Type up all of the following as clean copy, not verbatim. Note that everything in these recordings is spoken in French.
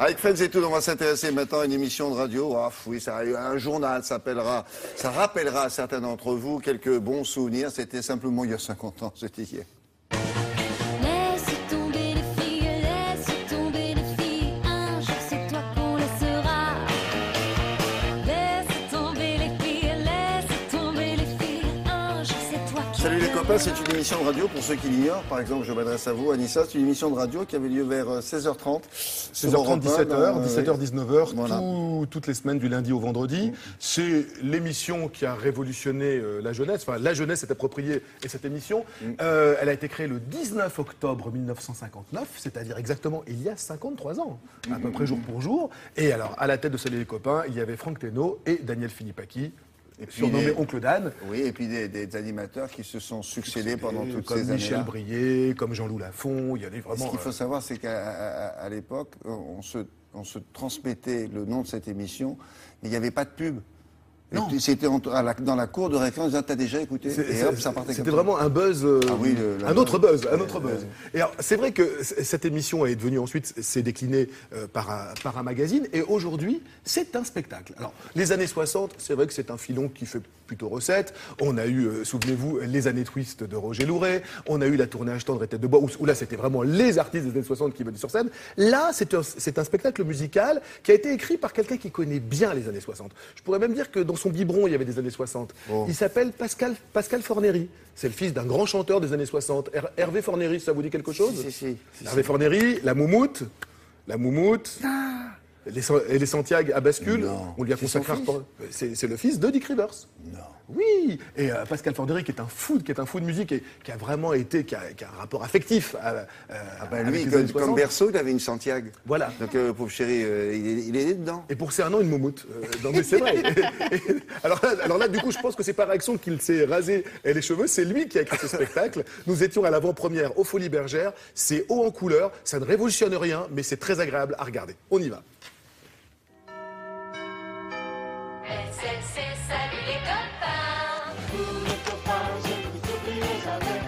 Avec Fred et tout, on va s'intéresser maintenant à une émission de radio. Ah, oui, un journal s'appellera. Ça rappellera à certains d'entre vous quelques bons souvenirs. C'était simplement il y a 50 ans, c'était hier. Laisse tomber les filles, laisse tomber les filles. Un jour c'est toi qu'on laissera. Laisse tomber les filles, laisse tomber les filles. Un jour c'est toi qui. Salut les copains, c'est une émission de radio pour ceux qui l'ignorent. Par exemple, je m'adresse à vous, Anissa. C'est une émission de radio qui avait lieu vers 16h30. 16h30, 17h, 17h, 19h, voilà. toutes les semaines du lundi au vendredi. C'est l'émission qui a révolutionné la jeunesse. Enfin, la jeunesse s'est appropriée et cette émission. Elle a été créée le 19 octobre 1959, c'est-à-dire exactement il y a 53 ans, à peu près jour pour jour. Et alors, à la tête de Salut les copains, il y avait Franck Thénault et Daniel Philippaki. Surnommé Oncle Dan. Oui, et puis des animateurs qui se sont succédés pendant toutes ces années-là. Comme Michel Brier, comme Jean-Loup Lafont, il y avait vraiment... Ce qu'il faut savoir, c'est qu'à l'époque, on se transmettait le nom de cette émission, mais il n'y avait pas de pub. Non. C'était dans la cour de récré, on disait, t'as déjà écouté? Et hop, ça partait. C'était vraiment un buzz, un autre buzz. Et alors, c'est vrai que cette émission est devenue ensuite, s'est déclinée par un magazine, et aujourd'hui, c'est un spectacle. Alors, les années 60, c'est vrai que c'est un filon qui fait plutôt recette. On a eu, souvenez-vous, les années twist de Roger Louret. On a eu la tournée Tendre et Tête de Bois, où là, c'était vraiment les artistes des années 60 qui venaient sur scène. Là, c'est un spectacle musical qui a été écrit par quelqu'un qui connaît bien les années 60. Je pourrais même dire que dans son biberon, il y avait des années 60. Oh. Il s'appelle Pascal Fornery. C'est le fils d'un grand chanteur des années 60. Hervé Fornery, ça vous dit quelque chose? Si. Hervé Fornery, la Moumoute. Et les Santiago à bascule, non. On lui a consacré. C'est le fils de Dick Rivers. Non. Oui. Et Pascal Fornery, qui est un fou de musique et qui a vraiment été, qui a un rapport affectif lui, comme berceau, il avait une Santiago. Voilà. Donc, pauvre chéri, il est dedans. Et pour Cernan, une moumoute. Non, mais c'est vrai. Alors là, du coup, je pense que c'est par action qu'il s'est rasé les cheveux. C'est lui qui a écrit ce spectacle. Nous étions à l'avant-première aux Folies Bergères. C'est haut en couleur. Ça ne révolutionne rien, mais c'est très agréable à regarder. On y va. Salut les copains. Tous les copains, je vous oublierai jamais.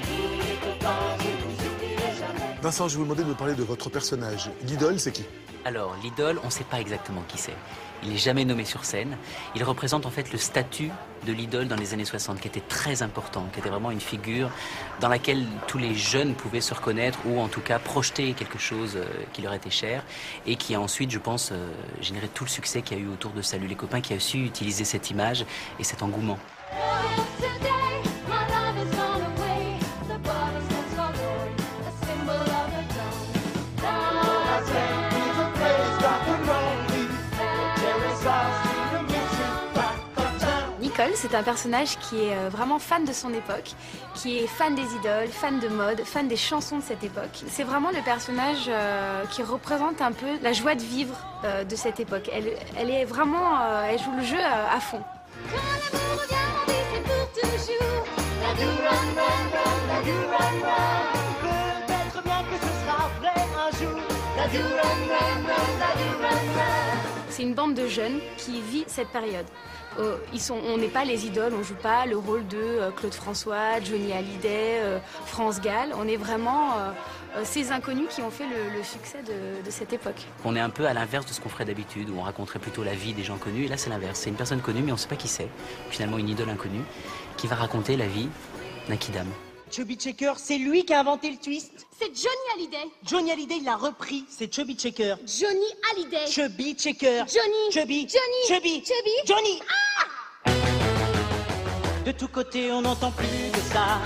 Tous les copains, je vous oublierai jamais. Vincent, je vais vous demander de me parler de votre personnage. L'idole, c'est qui? Alors, l'idole, on ne sait pas exactement qui c'est. Il n'est jamais nommé sur scène. Il représente en fait le statut de l'idole dans les années 60, qui était très important, qui était vraiment une figure dans laquelle tous les jeunes pouvaient se reconnaître ou en tout cas projeter quelque chose qui leur était cher et qui a ensuite, je pense, généré tout le succès qu'il y a eu autour de Salut les copains, qui a su utiliser cette image et cet engouement. Nicole, c'est un personnage qui est vraiment fan de son époque, qui est fan des idoles, fan de mode, fan des chansons de cette époque. C'est vraiment le personnage qui représente un peu la joie de vivre de cette époque. Elle est vraiment, elle joue le jeu à fond. Peut-être bien que ce sera vrai un jour. C'est une bande de jeunes qui vit cette période. On n'est pas les idoles, on joue pas le rôle de Claude François, Johnny Hallyday, France Gall. On est vraiment ces inconnus qui ont fait le succès de cette époque. On est un peu à l'inverse de ce qu'on ferait d'habitude, où on raconterait plutôt la vie des gens connus. Et là, c'est l'inverse. C'est une personne connue, mais on ne sait pas qui c'est. Finalement, une idole inconnue qui va raconter la vie d'un kidam. Chubby Checker, c'est lui qui a inventé le twist. C'est Johnny Hallyday. Johnny Hallyday, il l'a repris. C'est Chubby Checker. Johnny Hallyday. Chubby Checker. Johnny. Chubby. Johnny. Chubby. Chubby. Johnny. Ah! De tous côtés, on n'entend plus que ça.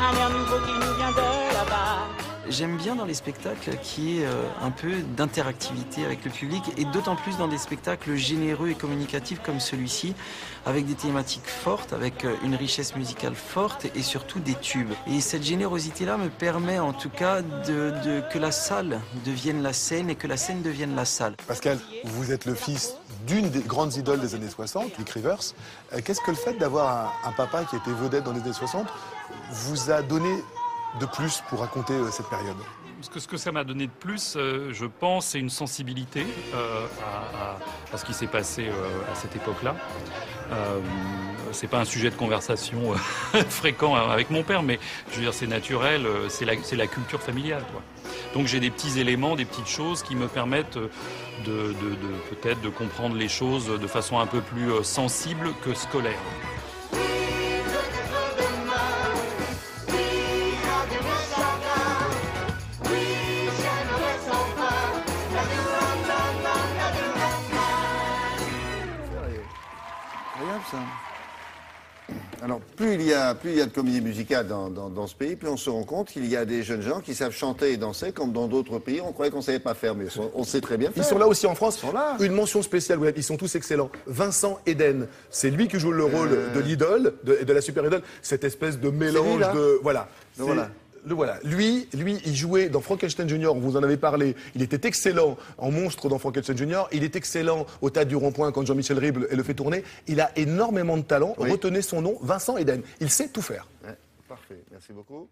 Un air nouveau qui nous vient de là-bas. J'aime bien dans les spectacles qu'il y ait un peu d'interactivité avec le public et d'autant plus dans des spectacles généreux et communicatifs comme celui-ci, avec des thématiques fortes, avec une richesse musicale forte et surtout des tubes. Et cette générosité-là me permet en tout cas que la salle devienne la scène et que la scène devienne la salle. Pascal, vous êtes le fils d'une des grandes idoles des années 60, Dick Rivers. Qu'est-ce que le fait d'avoir un papa qui était vedette dans les années 60 vous a donné de plus pour raconter cette période? Ce que ça m'a donné de plus, je pense, c'est une sensibilité à ce qui s'est passé à cette époque-là. c'est pas un sujet de conversation fréquent avec mon père, mais je veux dire, c'est naturel, c'est la culture familiale, quoi. Donc j'ai des petits éléments, des petites choses qui me permettent peut-être de comprendre les choses de façon un peu plus sensible que scolaire. Incroyable, ça. Alors, plus il y a de comédie musicale dans ce pays, plus on se rend compte qu'il y a des jeunes gens qui savent chanter et danser, comme dans d'autres pays. On croyait qu'on ne savait pas faire, mais on sait très bien faire. Ils sont là aussi en France. Ils sont là. Une mention spéciale, ils sont tous excellents. Vincent Eden, c'est lui qui joue le rôle de l'idole, de la super idole, cette espèce de mélange de... Voilà. Le voilà. Lui, il jouait dans Frankenstein Junior, on vous en avait parlé. Il était excellent en monstre dans Frankenstein Junior. Il est excellent au Théâtre du Rond-Point quand Jean-Michel Ribble le fait tourner. Il a énormément de talent. Oui. Retenez son nom, Vincent Eden. Il sait tout faire. Ouais, parfait. Merci beaucoup.